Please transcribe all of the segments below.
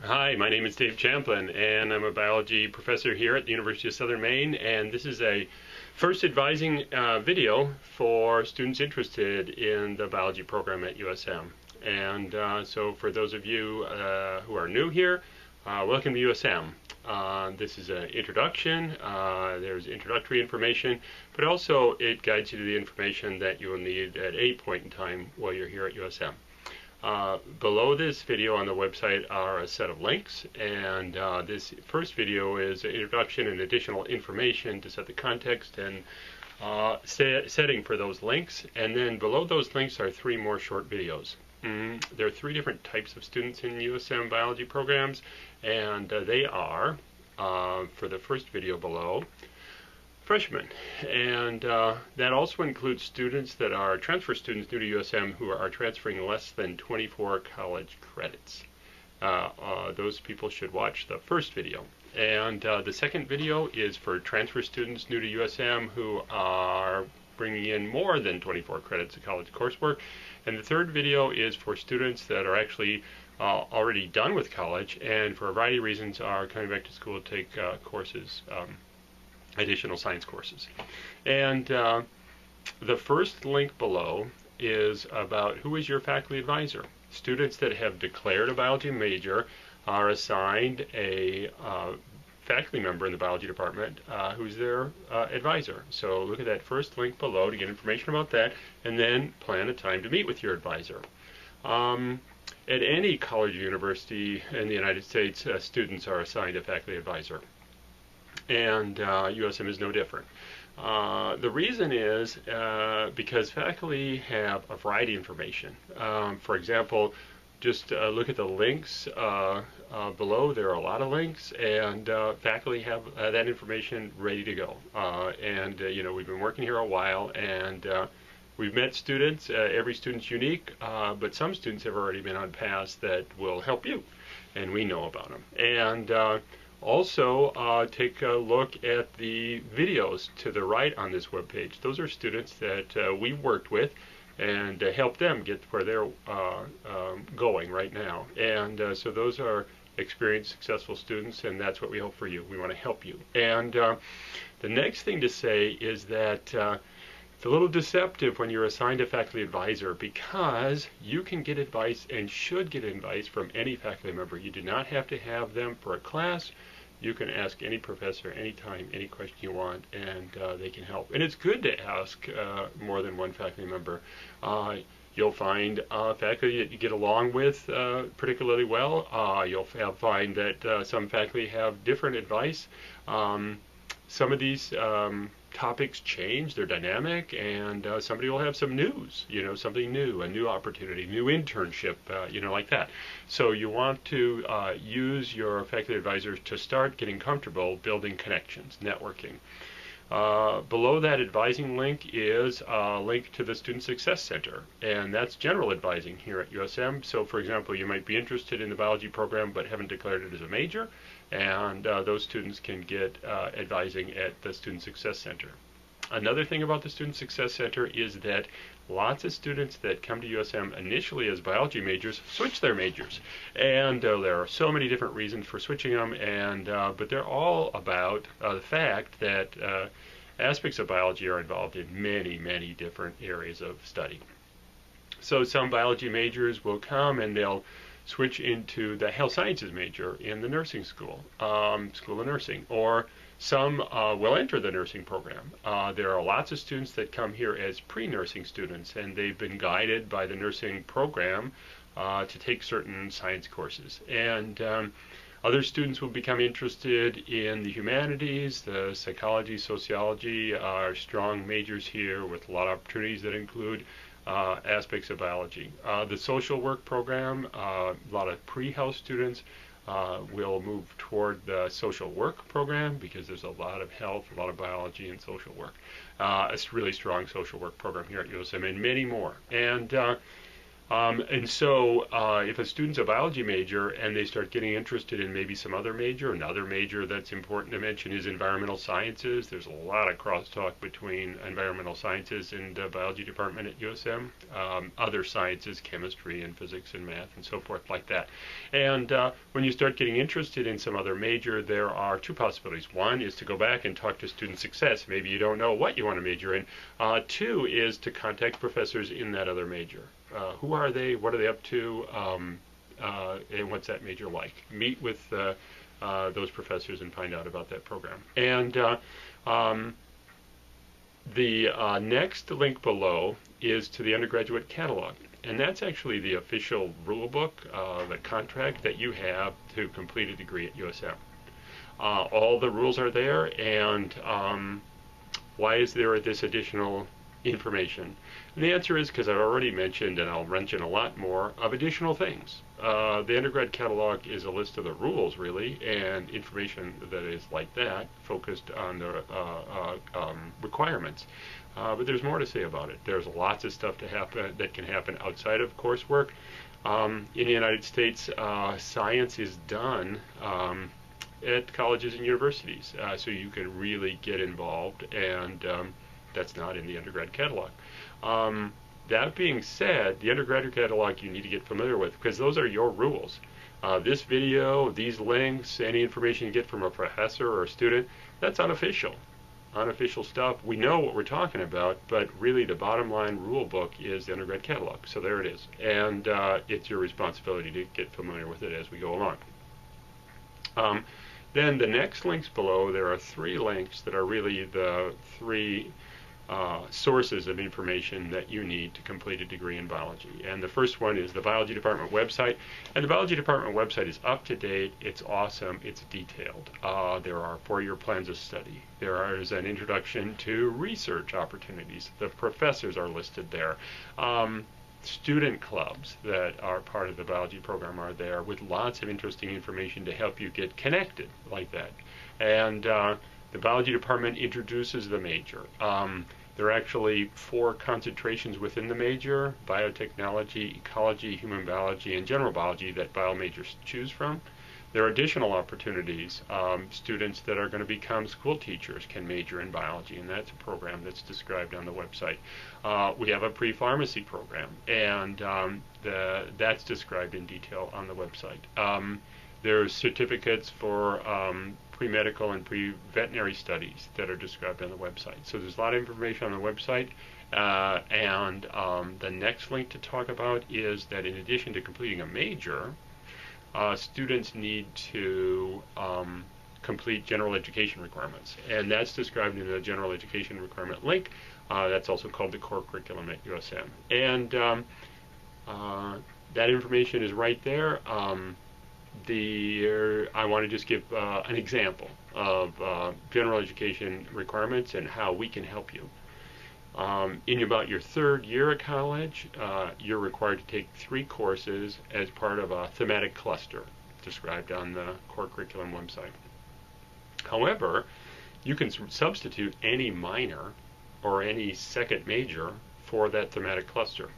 Hi, my name is Dave Champlin, and I'm a biology professor here at the University of Southern Maine, and this is a first advising video for students interested in the biology program at USM. And so for those of you who are new here, welcome to USM. This is an introduction. There's introductory information, but also it guides you to the information that you will need at any point in time while you're here at USM. Below this video on the website are a set of links, and this first video is an introduction and additional information to set the context and setting for those links. And then below those links are three more short videos. There are three different types of students in USM biology programs, and they are, for the first video below, freshmen, and that also includes students that are transfer students new to USM who are transferring less than 24 college credits. Those people should watch the first video. And the second video is for transfer students new to USM who are bringing in more than 24 credits of college coursework. And the third video is for students that are actually already done with college and for a variety of reasons are coming back to school to take courses, additional science courses. And the first link below is about who is your faculty advisor. Students that have declared a biology major are assigned a faculty member in the biology department who's their advisor. So look at that first link below to get information about that, and then plan a time to meet with your advisor. At any college or university in the United States, students are assigned a faculty advisor. And USM is no different. The reason is because faculty have a variety of information. For example, just look at the links below. There are a lot of links, and faculty have that information ready to go. You know, we've been working here a while, and we've met students. Every student's unique, but some students have already been on paths that will help you, and we know about them. And also, take a look at the videos to the right on this webpage. Those are students that we've worked with and help them get where they're going right now. And so those are experienced, successful students, and that's what we hope for you. We want to help you. And the next thing to say is that it's a little deceptive when you're assigned a faculty advisor, because you can get advice and should get advice from any faculty member. You do not have to have them for a class. You can ask any professor anytime, any question you want, and they can help. And it's good to ask more than one faculty member. You'll find faculty that you get along with particularly well. You'll find that some faculty have different advice. Some of these topics change, they're dynamic, and somebody will have some news, you know, something new, a new opportunity, new internship, you know, like that. So you want to use your faculty advisors to start getting comfortable building connections, networking. Below that advising link is a link to the Student Success Center, and that's general advising here at USM. So for example, you might be interested in the biology program but haven't declared it as a major, and those students can get advising at the Student Success Center. Another thing about the Student Success Center is that lots of students that come to USM initially as biology majors switch their majors, and there are so many different reasons for switching them, and but they're all about the fact that aspects of biology are involved in many, many different areas of study. So some biology majors will come and they'll switch into the health sciences major in the nursing school, School of Nursing, or some will enter the nursing program. There are lots of students that come here as pre-nursing students, and they've been guided by the nursing program to take certain science courses. And other students will become interested in the humanities. The psychology, sociology are strong majors here with a lot of opportunities that include aspects of biology. The social work program, a lot of pre-health students will move toward the social work program because there's a lot of health, a lot of biology, and social work. It's a really strong social work program here at USM, and many more. And And so if a student's a biology major and they start getting interested in maybe some other major, another major that's important to mention is environmental sciences. There's a lot of crosstalk between environmental sciences and the biology department at USM. Other sciences, chemistry and physics and math and so forth like that. And when you start getting interested in some other major, there are two possibilities. One is to go back and talk to student success. Maybe you don't know what you want to major in. Two is to contact professors in that other major. Who are they? What are they up to? And what's that major like? Meet with those professors and find out about that program. And the next link below is to the undergraduate catalog. And that's actually the official rule book, the contract that you have to complete a degree at USM. All the rules are there, and why is there this additional information? And the answer is because I've already mentioned, and I'll mention a lot more, of additional things. The undergrad catalog is a list of the rules, really, and information that is like that, focused on the requirements. But there's more to say about it. There's lots of stuff that can happen outside of coursework. In the United States, science is done at colleges and universities, so you can really get involved, and that's not in the undergrad catalog. That being said, the undergraduate catalog you need to get familiar with, because those are your rules. This video, these links, any information you get from a professor or a student, that's unofficial. Unofficial stuff. We know what we're talking about, but really the bottom line rule book is the undergrad catalog. So there it is. And it's your responsibility to get familiar with it as we go along. Then the next links below, there are 3 links that are really the 3 sources of information that you need to complete a degree in biology. And the first one is the biology department website. And the biology department website is up to date, it's awesome, it's detailed. There are 4-year plans of study. There is an introduction to research opportunities. The professors are listed there. Student clubs that are part of the biology program are there with lots of interesting information to help you get connected like that. And the biology department introduces the major. There are actually 4 concentrations within the major: biotechnology, ecology, human biology, and general biology that bio majors choose from. There are additional opportunities. Students that are going to become school teachers can major in biology, and that's a program that's described on the website. We have a pre-pharmacy program, and that's described in detail on the website. There's certificates for pre-medical and pre-veterinary studies that are described on the website. So there's a lot of information on the website. And the next link to talk about is that in addition to completing a major, students need to complete general education requirements. And that's described in the general education requirement link. That's also called the core curriculum at USM. And that information is right there. I want to just give an example of general education requirements and how we can help you. In about your 3rd year at college, you're required to take 3 courses as part of a thematic cluster described on the core curriculum website. However, you can substitute any minor or any second major for that thematic cluster.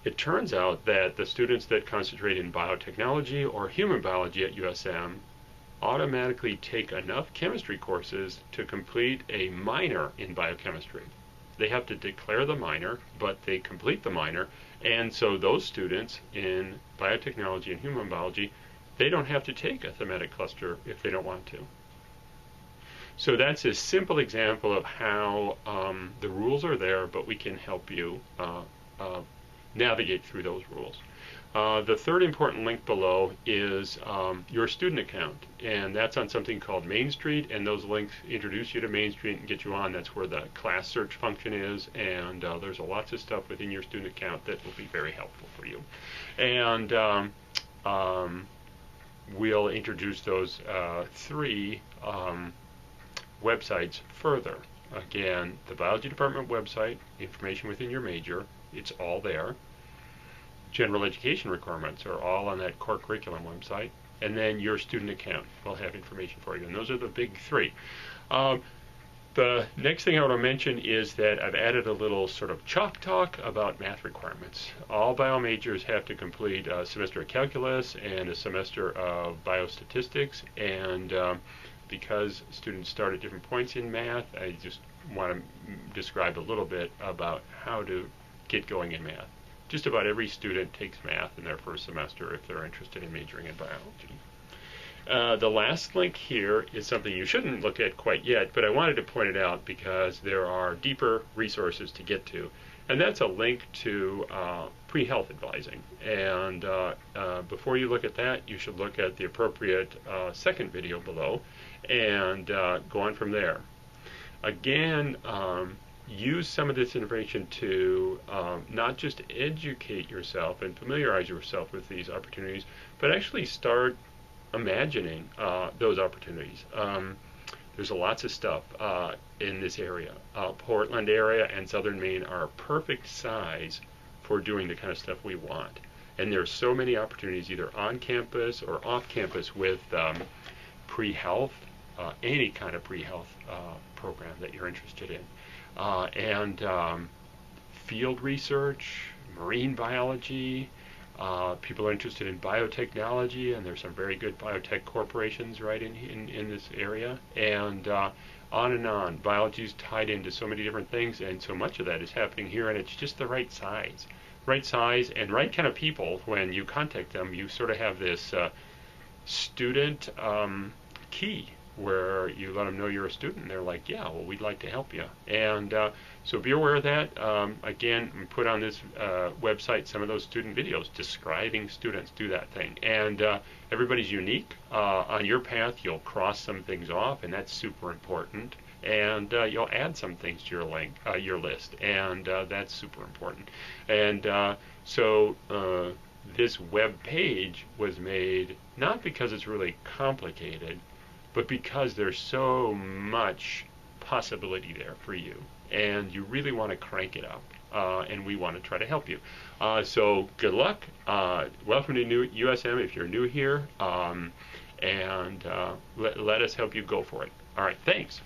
It turns out that the students that concentrate in biotechnology or human biology at USM automatically take enough chemistry courses to complete a minor in biochemistry. They have to declare the minor, but they complete the minor, and so those students in biotechnology and human biology, they don't have to take a thematic cluster if they don't want to. So that's a simple example of how the rules are there, but we can help you navigate through those rules. The third important link below is your student account, and that's on something called Main Street, and those links introduce you to Main Street and get you on. That's where the class search function is, and there's lots of stuff within your student account that will be very helpful for you. And we'll introduce those 3 websites further. Again, the biology department website, information within your major, it's all there. General education requirements are all on that core curriculum website. And then your student account will have information for you. And those are the big 3. The next thing I want to mention is that I've added a little sort of chalk talk about math requirements. All bio majors have to complete a semester of calculus and a semester of biostatistics, and because students start at different points in math, I just want to describe a little bit about how to get going in math. Just about every student takes math in their first semester if they're interested in majoring in biology. The last link here is something you shouldn't look at quite yet, but I wanted to point it out because there are deeper resources to get to. And that's a link to pre-health advising. And before you look at that, you should look at the appropriate second video below and go on from there. Again, use some of this information to not just educate yourself and familiarize yourself with these opportunities, but actually start imagining those opportunities. There's lots of stuff in this area. Portland area and Southern Maine are a perfect size for doing the kind of stuff we want. And there's so many opportunities either on campus or off campus with pre-health, any kind of pre-health program that you're interested in. And field research, marine biology, people are interested in biotechnology, and there's some very good biotech corporations right in this area, and on and on. Biology is tied into so many different things, and so much of that is happening here, and it's just the right size and right kind of people. When you contact them, you sort of have this student key where you let them know you're a student, and they're like, yeah, well, we'd like to help you. And so be aware of that. Again, we put on this website some of those student videos describing students. Do that thing. And everybody's unique. On your path, you'll cross some things off, and that's super important. And you'll add some things to your list, and that's super important. And so this web page was made not because it's really complicated, but because there's so much possibility there for you, and you really want to crank it up, and we want to try to help you. So good luck. Welcome to USM if you're new here, and let us help you go for it. All right, thanks.